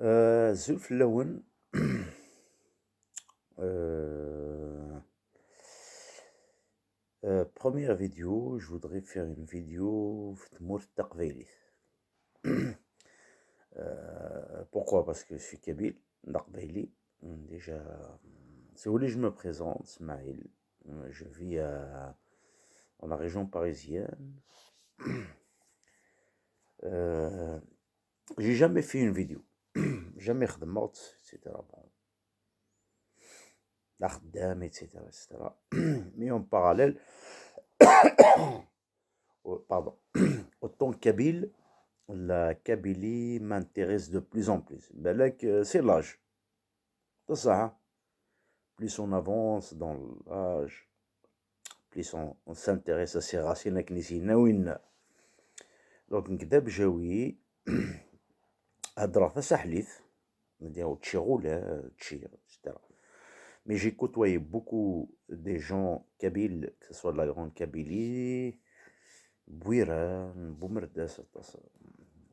Zulf Laouen. Euh, Première vidéo, je voudrais faire une vidéo de Mour Taqvili. Pourquoi? Parce que je suis kabyle, Taqvili. Déjà, c'est où je me présente, Smaïl. Je vis dans la région parisienne. Euh, j'ai jamais fait une vidéo. Jamais خدمت, etc. Bon, la خدام, etc., etc. Mais en parallèle, pardon, autant kabyle, la Kabylie m'intéresse de plus en plus. Ben là, c'est l'âge. C'est ça, hein. Plus on avance dans l'âge, plus on s'intéresse à ces racines aknisinaouines. Donc, نكذب جوي هضره سحليت نديرو تشيغوله تشير etc. Mais j'ai côtoyé beaucoup des gens kabyles, que ce soit de la grande Kabylie, Bouira, Boumerda,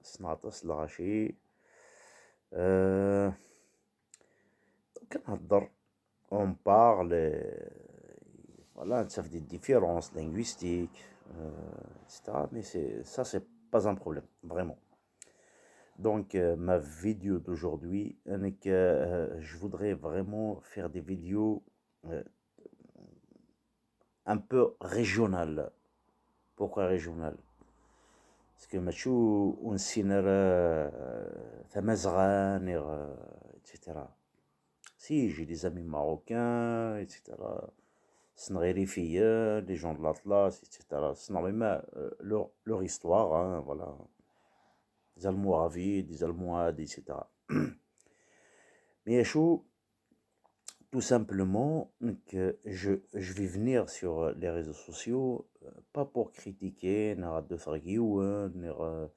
Snatas, Larachi. كنهضر on parle, voilà, ça fait des différences linguistiques, etc. Mais ça, c'est pas un problème, vraiment. Donc, ma vidéo d'aujourd'hui, je voudrais vraiment faire des vidéos un peu régionales. Pourquoi régionales? Parce que ماشو ونسينا تمازغان, etc. Si, j'ai des amis marocains, etc. Snérifia, les gens de l'Atlas, etc. C'est normalement leur histoire, hein, voilà. Des Almoravides, des Almohades, etc. Mais chaud, tout simplement, que je vais venir sur les réseaux sociaux, pas pour critiquer, de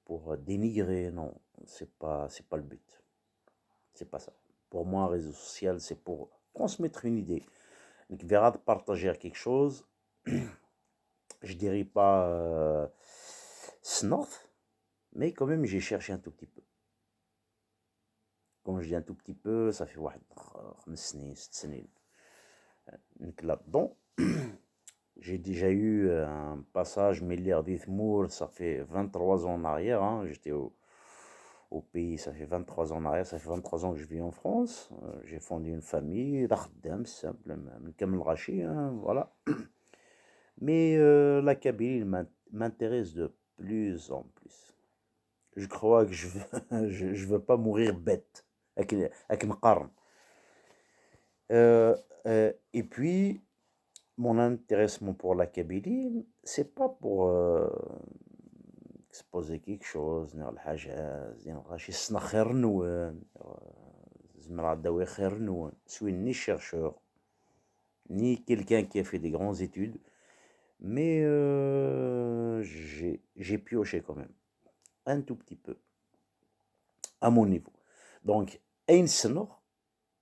pour dénigrer, non, c'est pas le but. C'est pas ça. Pour moi, un réseau social, c'est pour transmettre une idée. Donc, verra de partager quelque chose. Je dirais pas snorf, mais quand même, j'ai cherché un tout petit peu. Quand je dis un tout petit peu, ça fait 5 سنين 6 سنين. Donc là-dedans, j'ai déjà eu un passage milliard d'Ithmour, ça fait 23 ans en arrière, hein. J'étais au pays, ça fait 23 ans en arrière, ça fait 23 ans que je vis en France. J'ai fondé une famille, d'Akhdam, simplement, Kamel Rachi, hein, voilà. Mais la Kabylie m'intéresse de plus en plus. Je crois que je veux pas mourir bête avec Nqarn. Et puis, mon intéressement pour la Kabylie, c'est pas pour exposer quelque chose, نغ الحاجة زين غاشي السنة خير نوان, زمرا داوي خير نوان. Je suis ni chercheur, ni quelqu'un qui a fait des grandes études, mais j'ai pioché quand même, un tout petit peu, à mon niveau. Donc, Ain Senor,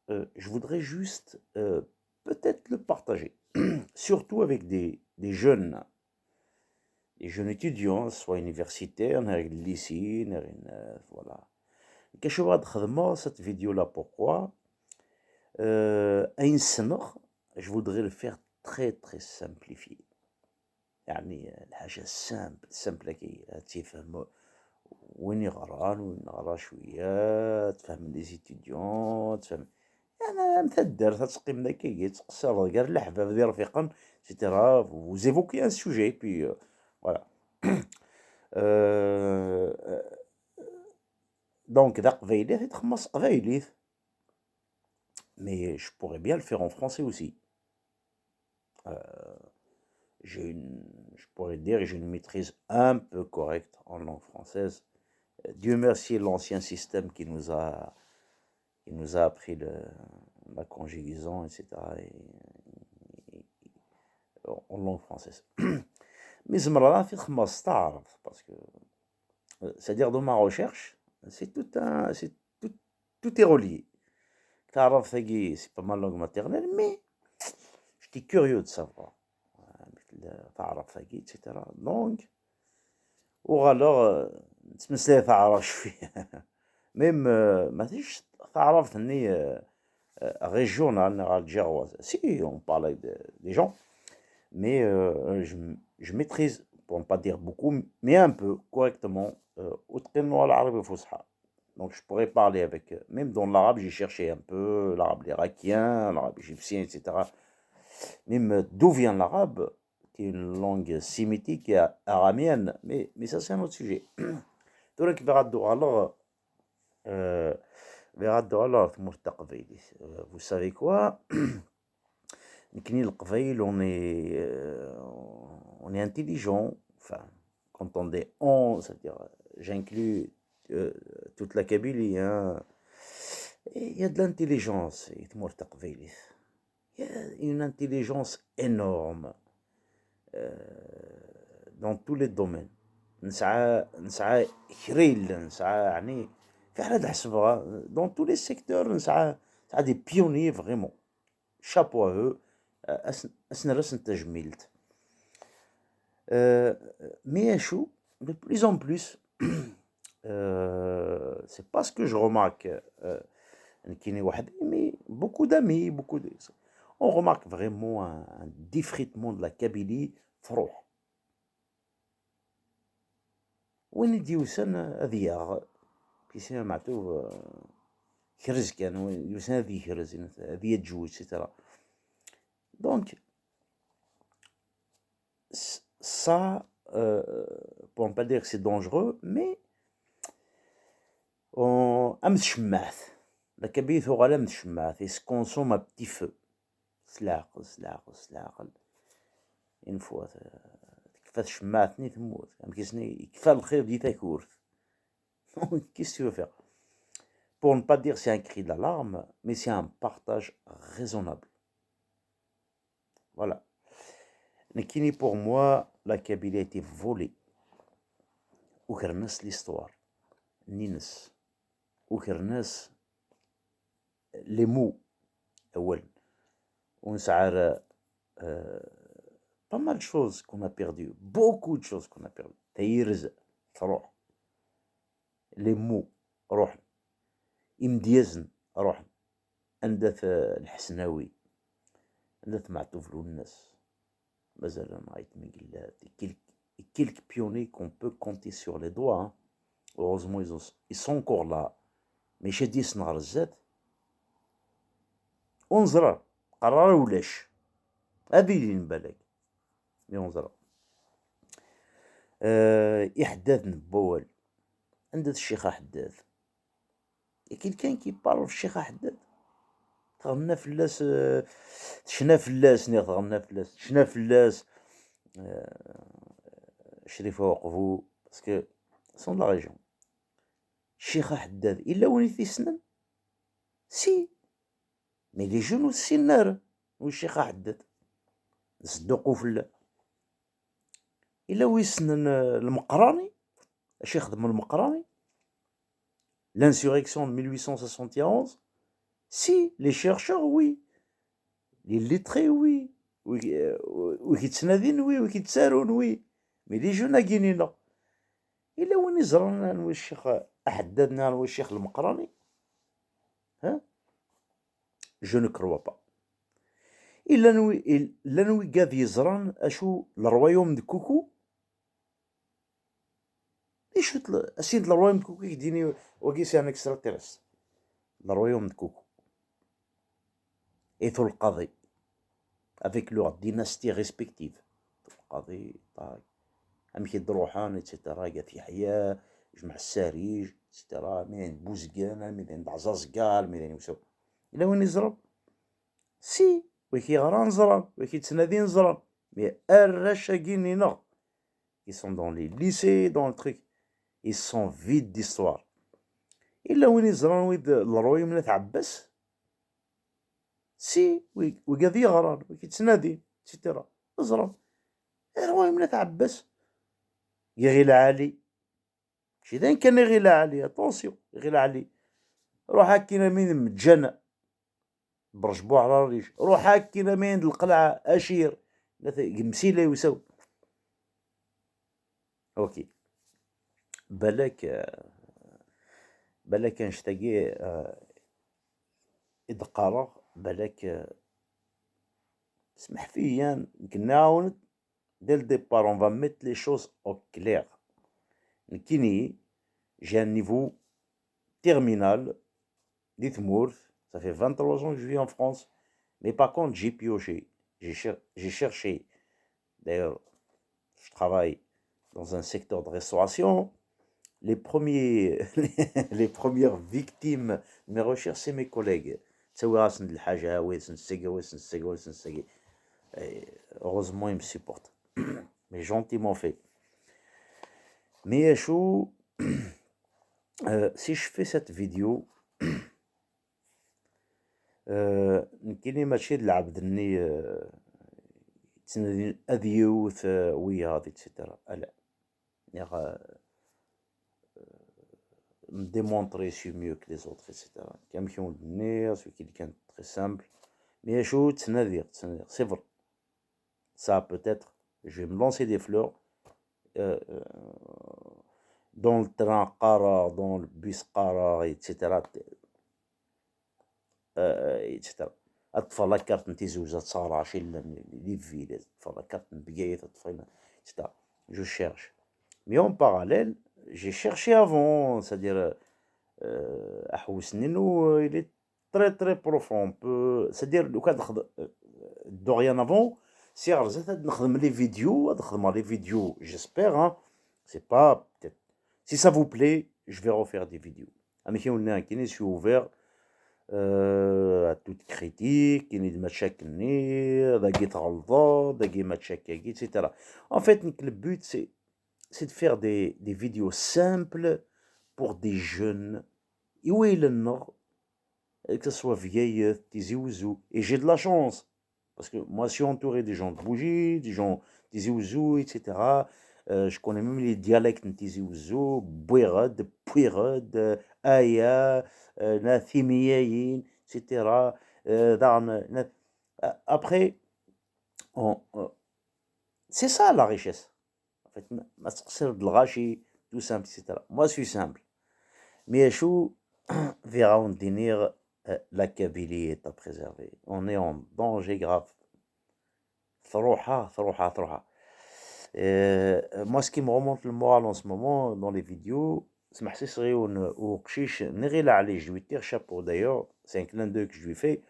je voudrais juste peut-être le partager, surtout avec des jeunes étudiants, soit universitaires, lycée, voilà. Qu'est-ce que je vais dire cette vidéo-là? Pourquoi? Ain Senor, je voudrais le faire très très simplifié. يعني الحاجة سامبل كي تفهم وين يغران وين نغرا شوية, تفهم لي زيتيديون, تفهم انا مثدر تتسقيم داكي تقصر كاع الحباب ديال رفيقا, etc. Vous évoquez un sujet, puis voilà. Donc, دا قبيليت يتخمص قبايليت. Mais je pourrais bien le faire en français aussi. Je pourrais dire que j'ai une maîtrise un peu correcte en langue française. Dieu merci l'ancien système qui nous a appris la conjugaison, etc. En langue française. Mais زمرا في خماس تعرف, parce que c'est-à-dire dans ma recherche, c'est tout est relié. تعرف ثقي, c'est pas ma langue maternelle, mais j'étais curieux de savoir. تعرف ثقي, etc. Donc, ou alors نتمسلا تعرف شويه. ميم ماثيش تعرف ثني régional algéroise. Si, on parle des gens, mais je maîtrise, pour ne pas dire beaucoup, mais un peu, correctement, أتقن العربي الفصحى. Donc je pourrais parler avec, même dans l'arabe, j'ai cherché un peu l'arabe irakien, l'arabe égyptien, etc. Même d'où vient l'arabe, qui est une langue sémitique et araméenne, mais ça c'est un autre sujet. Donc, alors, vous savez quoi? On est intelligent, enfin, quand on dit on, c'est-à-dire, j'inclus toute la Kabylie, hein. Et il y a de l'intelligence, il y a une intelligence énorme dans tous les domaines. نسعى خريل نسعى يعني في حالة حسبها dans tous les secteurs نسعى des pionniers vraiment. Chapeau à eux. أسنرس تجميلت. Mais chou, de plus en plus, c'est pas ce que je remarque, mais beaucoup d'amis, on remarque vraiment un défritement de la Kabylie فروح. وين يديوسن أذياغ كيسنا معتو خرز كان وين يوسن هذي خرز هذي تجوج etc. Donc ça, pour ne pas dire que c'est dangereux, mais أمس شماث la Kabylie ثوغ أمس شماث et se consomme à petit feu. سلاقل une fois كفا شماثني تموت كيسني كفا الخير دي تاكورت. Qu'est-ce que tu veux faire? Pour ne pas dire c'est un cri d'alarme, mais c'est un partage raisonnable. Voilà. Nekini, pour moi, la Kabylie a été volée. وكرنس l'histoire. نينس. وكرنس les mots. أولا. ونسعر pas mal de choses qu'on a perdu. Beaucoup de choses qu'on a perdu. تيرز تروح. les mots روحنا. إمديازن روحنا. عندث الحسناوي. عندث معتوف الناس. مازال نعيط من قلات. Quelques pionniers qu'on peut compter sur les doigts. Hein. Heureusement, ils sont encore là. Mais chez 10 نهار الزاد. ونزرع. قرار ولاش. هذه اللي نبالك. مي ونزرع. إحداث نبوال. عندث الشيخ حداد. كان كيبارل في الشيخ حداد. تغنى فلاس شنا فلاس نير تغنى فلاس شنا فلاس شريفة وقفو باسكو سون لا ريجون. الشيخ حداد إلا وين في سنن سي مي لي جون والسنار والشيخ حداد صدقوا في إلا وين سنن المقراني الشيخ خدم المقراني l'insurrection de 1871. Si, les chercheurs, oui. Les lettrés, oui. وكيتسنادين وي وكيتسارون وي. مي لي جون كاينين. إلا وين يزرنا نوي الشيخ أحددنا نوي الشيخ المقراني. ها جو نو كروا با. إلا نوي قاعد يزران أشو الروايوم د كوكو. ليش أسين الروايوم د كوكو يديني وكيسي أنا إكسترا تيرس. الروايوم د كوكو. Et tout le qadi, avec leurs dynasties respectives. القاضي أمشي دروحان إتسيترا قاف يحيى جمع الساريج إتسيترا مين بوزقان مين دعزازقال مين يوسو إلا وين يزرب سي ويكي غران زران ويكي تسنادين زران مي الرشاقين نغ ils sont dans les lycées dans le truc ils sont vides d'histoire إلا وين يزران ويد الروي من عباس سي وقاذي يغران وكيتسنادي إتسيترا زران رواي من عباس يغيل علي شي ذا كان يغيل علي اتونسيون يغيل علي روح هاكينا مين متجنى برجبو على الريش روح هاكينا مين القلعة أشير مسيلة يساو اوكي بالك بالك نشتاقي إدقارة بالك اسمح فيا يمكن نعاونك dès le départ on va mettre les choses au clair. نكيني j'ai un niveau terminal دي تمورت ça fait 23 ans que je vis en France mais par contre j'ai pioché j'ai cherché d'ailleurs je travaille dans un secteur de restauration. Les premières victimes de mes recherches, c'est mes collègues. Heureusement, ils me supportent. Mais gentiment fait. Mais chou, si je fais cette vidéo, كاينين ماشي العبد اني تسندين اذيوث ويا هذه اتسيتيرا لا يعني me démontrer je suis mieux que les autres, etc. كنمشيو للناس وكي كان très simple. Mais شو تسنادير c'est vrai. Ça peut-être, je vais me lancer des fleurs dans le train قارة, dans le bus قارة, etc. etc. اطفى لا كارت نتي زوجة تصارع شي لي فيلي اطفى لا كارت بقايت اطفى etc. Je cherche. Mais en parallèle, j'ai cherché avant, c'est-à-dire أحوسني il est très très profond. C'est-à-dire لو كان dorénavant سي عرزت نخدم لي فيديو نخدم لي فيديو j'espère hein, c'est pas peut-être si ça vous plaît je vais refaire des vidéos. كاين je suis ouvert à toute critique. كاين ما تشاكلني داكي تغلط داكي ما تشاكاكي etc. En fait le but c'est de faire des vidéos simples pour des jeunes que ce soit vieilles, des ouzous. Et j'ai de la chance. Parce que moi, je suis entouré des gens de Bougie, des gens des ouzous, etc. Je connais même les dialectes des ouzous, Bouirad, Pouirad, Aya, Nathimiyayin, etc. Après, c'est ça la richesse. En fait, ma sœur de l'rachi, tout simple, etc. Moi, je suis simple. Mais chou, verra on dîner. La Kabylie est à préserver. On est en danger grave. Moi, ce qui me remonte le moral en ce moment dans les vidéos, c'est je lui tire chapeau d'ailleurs, c'est un clin d'œil que je lui fais.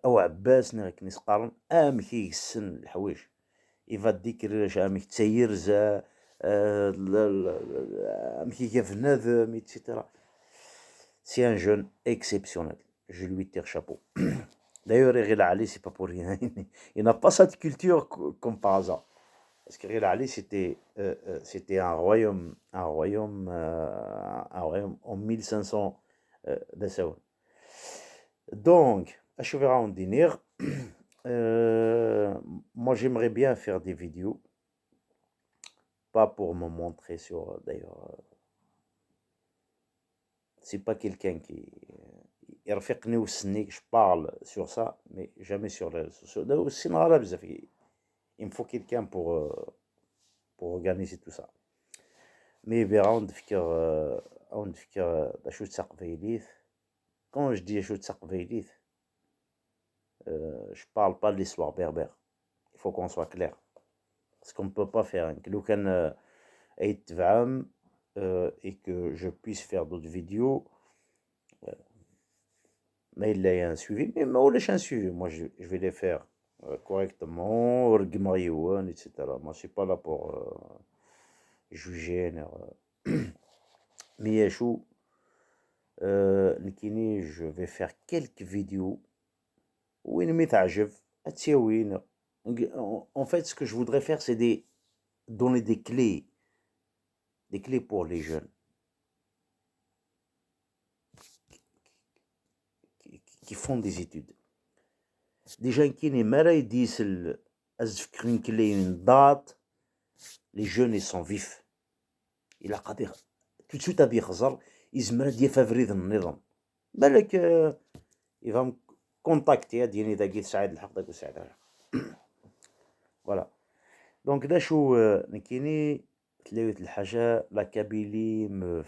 أو عباس نغيك نسقارن أمكي يسن الحوايج إذا ديكريش أمك تسيرزا أمكي كيف نذم etc. C'est un jeune exceptionnel. Je lui tire chapeau. D'ailleurs, Ril Ali, c'est pas pour rien. Il n'a pas cette culture comme par hasard. Parce que Ril Ali, c'était un royaume en 1500 d'Assaoun. Donc, à Chouvera en dîner, moi j'aimerais bien faire des vidéos. Pas pour me montrer sur, d'ailleurs, c'est pas quelqu'un qui يرفقني وسني je parle sur ça mais jamais sur les réseaux sociaux. D'ailleurs c'est نهار بزاف il me faut quelqu'un pour organiser tout ça. Mais verra نفكر شو تقبيليت. Quand je dis شو تقبيليت, je parle pas de l'histoire berbère. Il faut qu'on soit clair. Parce qu'on ne peut pas faire لو كان يتفهم et que je puisse faire d'autres vidéos. Mais il y a un suivi, mais je un suivi. Moi, je vais les faire correctement, etc. Moi, je ne suis pas là pour juger. Mais je vais faire quelques vidéos où il m'est arrivé. En fait, ce que je voudrais faire, c'est donner des clés pour les jeunes. Qui font des études. Déjà qui n'est pas disent les jeunes ils sont vifs. Il a dit tout de suite à Bichazar, ils me disent favoriser le nizam. بالك il va me contacter ديني داكي سعيد الحق داك سعيد الحق. Voilà. Donc là شو نكيني تلاوت الحاجة la Kabylie me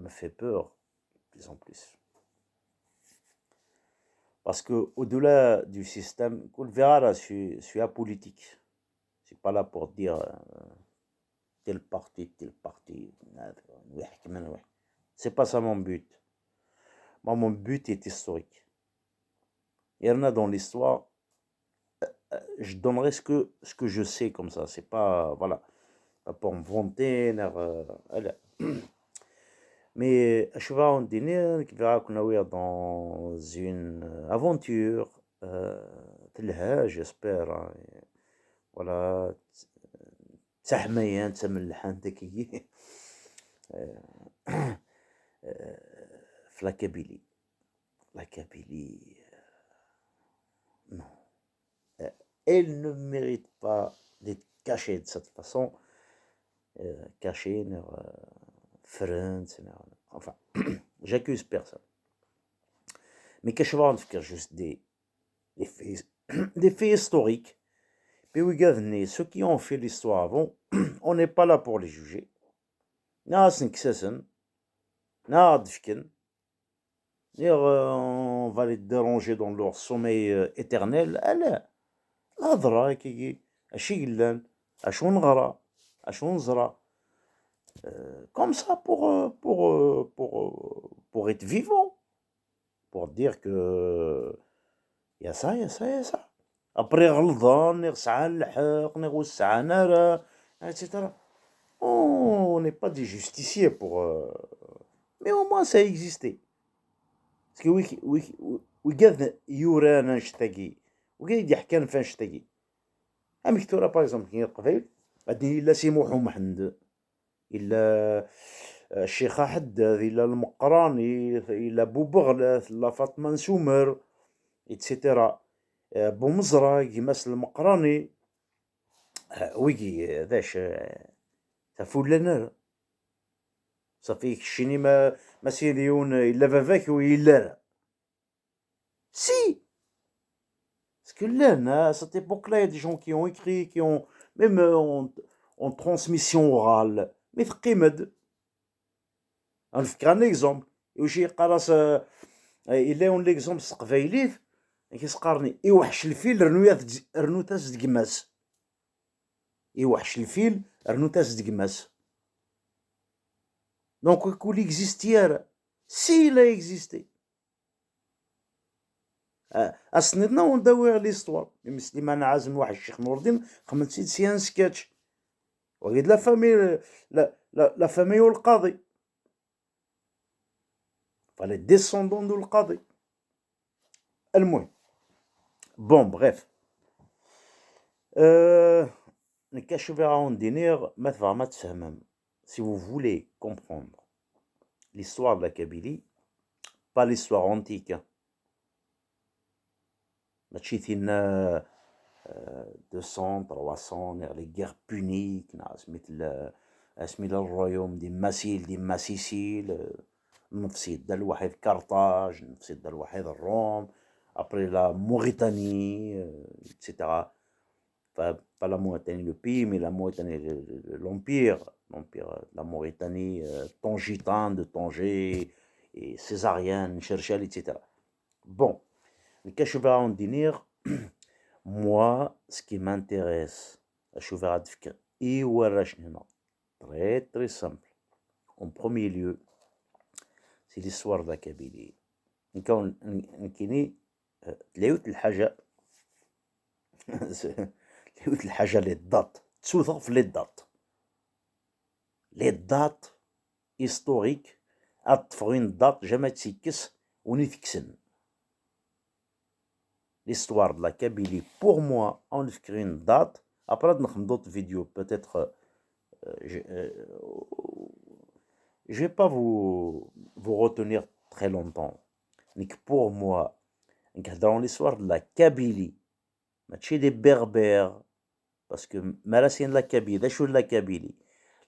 fait peur de plus en plus. Parce que au-delà du système, on verra là, je suis apolitique. Je suis pas là pour dire tel parti. C'est pas ça mon but. Moi, mon but est historique. Il y en a dans l'histoire, je donnerai ce que je sais comme ça. C'est pas, voilà, pas pour me vanter. Voilà. Mais je vais en dîner, qui verra qu'on est dans une aventure. J'espère. Hein. Voilà. تحميان تملحان داكي في la Kabylie. La Kabylie, non. Elle ne mérite pas d'être cachée de cette façon. Cachée, enfin, j'accuse personne. Mais qu'est-ce que je veux juste des faits, des faits historiques. Puis regardez, ceux qui ont fait l'histoire avant, on n'est pas là pour les juger. ناس نكسسن ناض فكن on va les déranger dans leur sommeil éternel. لا الهضره كي اشي قلان اشو نغرى اشو نزرى comme ça pour être vivant, pour dire que يا ça après غلظان نغسع الحق نغسع نرى etc. On n'est pas des justiciers pour mais au moins ça a existé. Parce que وقد يورانا نشتاقي وقد يحكان فين نشتاقي. مكتورة باغ اكزومبل كي قبيل غادي إلا سي محمد إلا الشيخ حداد إلا المقراني إلا بوبغلاث إلا فاطمة نسومر إتسيتيرا بومزرة كيماس المقراني ويكي ذاش تفولنا صافي كشيني ما سيريون إلا فافاك وإلا si. Parce que là, à cette époque-là, il y a des gens qui ont écrit, qui ont, même en transmission orale, mais تقيمد. نفكر un exemple. وشي قراص إلا يون ليكزومبل سقبايليت كيسقارني يوحش الفيل رنوتاس دقماس. يوحش الفيل رنوتاس دقماس. Donc, il existait. S'il a existé. أصنتنا وندوي ليستوار سليمان عازم واحد الشيخ نور الدين 5 سيان سكاتش وقيد لا فامي لا فامي والقاضي فلي ديسوندون دو القاضي. المهم بون بغيف نكاشو فيها اون دينير ما تفهمم. Si vous voulez comprendre l'histoire de la Kabylie, pas l'histoire antique, ماشي ثينا 200 300 les guerres puniques سميت الرويوم دي ماسيسيل نفسيد دا الواحد كارتاج نفسيد دا الواحد الروم après la Mauritanie etc. pas la Mauritanie le pays mais la Mauritanie l'empire de la Mauritanie Tangitan de Tanger et Césarienne Cherchel etc. Bon كاش بغا ندير moi ce qui m'intéresse اشوف غاد فكر اي وراشني هنا très très simple. En premier lieu c'est l'histoire de la Kabylie. نكون نكيني تلاوت الحاجه تلاوت الحاجه لي دات تسوثغ في لي دات هيستوريك اطفغين دات جا ما تسيكس ونيتكسن. L'histoire de la Kabylie, pour moi, on écrit une date. Après, dans d'autres vidéos, peut-être, je vais pas vous retenir très longtemps. Mais pour moi, dans l'histoire de la Kabylie, chez des Berbères, parce que Malassien de la Kabylie,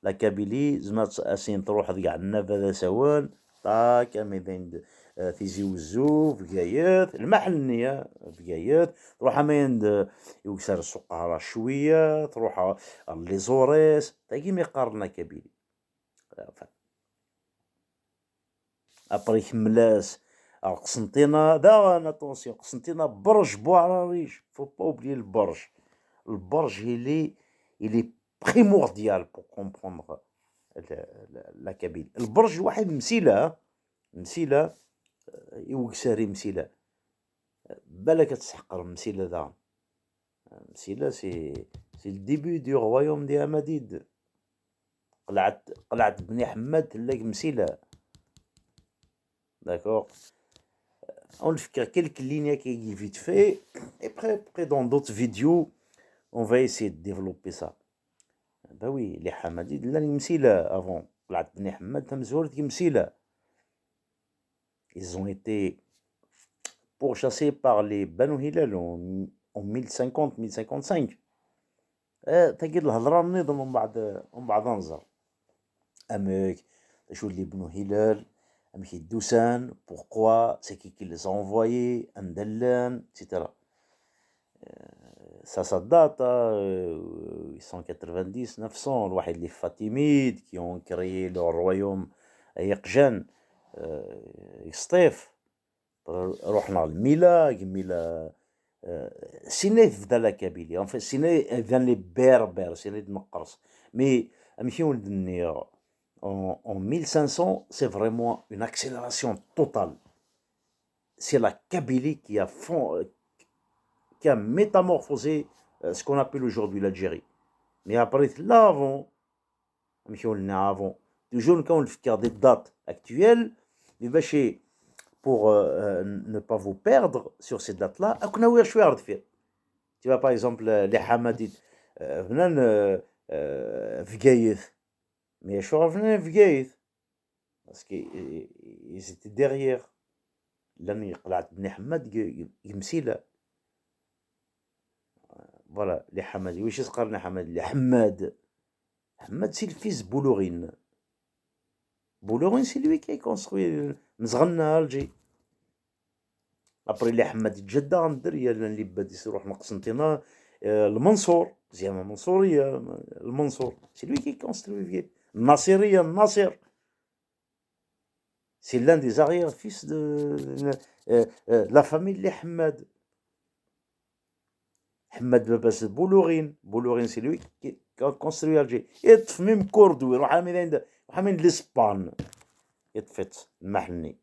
la Kabylie, زعما اسين تروح كاع النبذة سوان طاك أميدين تيزي وزو في قايات المحلنية في قايات تروح أمين يوكسر السقارة شوية تروح لي زوريس تاكي مي قارنا كابيلي ابري كملاس قسنطينة دا اتونسيون قسنطينة برج بوعراريش فو با اوبلي البرج البرج il est primordial pour comprendre لا كابيل البرج واحد مسيلة يوكساري مسيلة بالك تسحقر مسيلة دا مسيلة سي الديبي دو رويوم دي اماديد قلعت بني حماد تلاك مسيلة d'accord on fait quelques lignes qui vite fait et après dans d'autres vidéos on va essayer de développer ça bah oui les حماديد لا مسيلة avant قلعت بني حماد تمزورت مسيلة ils ont été pourchassés par les Banu Hilal en 1050-1055 تجد الهضرة منظم من بعد نظر أمك شو اللي بنو هلال أمك دوسان pourquoi c'est qui les a envoyés أمدلان etc. ça date 890-900 الواحد les Fatimides qui ont créé leur royaume يقجان يسطيف رحنا الميلا سيني بدا لا كابيلي en fait سيني فان لي بربر سيني نقرص مي امشيو للدنيا en 1500 c'est vraiment une accélération totale c'est la Kabylie qui a métamorphosé ce qu'on appelle aujourd'hui l'Algérie mais après là avant امشيو لنا avant toujours نكون نفكر des dates actuelles mais باش pour ne pas vous perdre sur ces dates-là, tu vois par exemple les Hamadides venaient Vgaïth, mais je revenais Vgaïth parce qu'ils étaient derrière. L'année قلعت بن حماد يمسيلة. Voilà les Hamadides. وش يسقرنا حماد؟ حماد c'est le fils Boulourine. Boulourine c'est lui qui a construit مزغنا الجي. ابري لي حماد جدة غندير اللي بادي يروح من قسنطينة المنصور زعما منصورية المنصور سي لوي كي كونستروي الناصرية الناصر سي لان دي زاريير فيس دو لا فامي لي حماد باباس بولورين سي لوي كي كونستروي الجي يطف ميم كوردو يروح من لسبان يطفت المحلني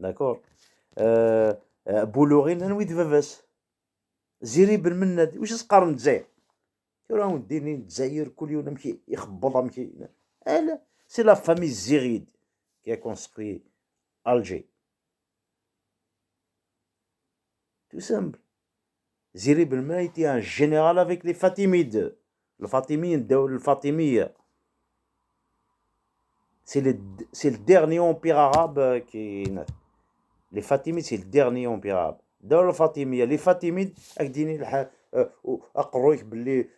داكور بولورين انا ويد فافاس زيري بن مناد واش تقارن الجزائر راه وديني الجزائر كل يوم نمشي يخبط نمشي لا سي لا فامي زيريد كي كونستروي الجي تو سامبل زيري بن مناد était un général avec les Fatimides الفاطميين الدولة الفاطمية c'est le dernier empire arabe qui les Fatimides c'est le dernier empire arabe الدولة الفاطمية les Fatimides أكديني أقرويك باللي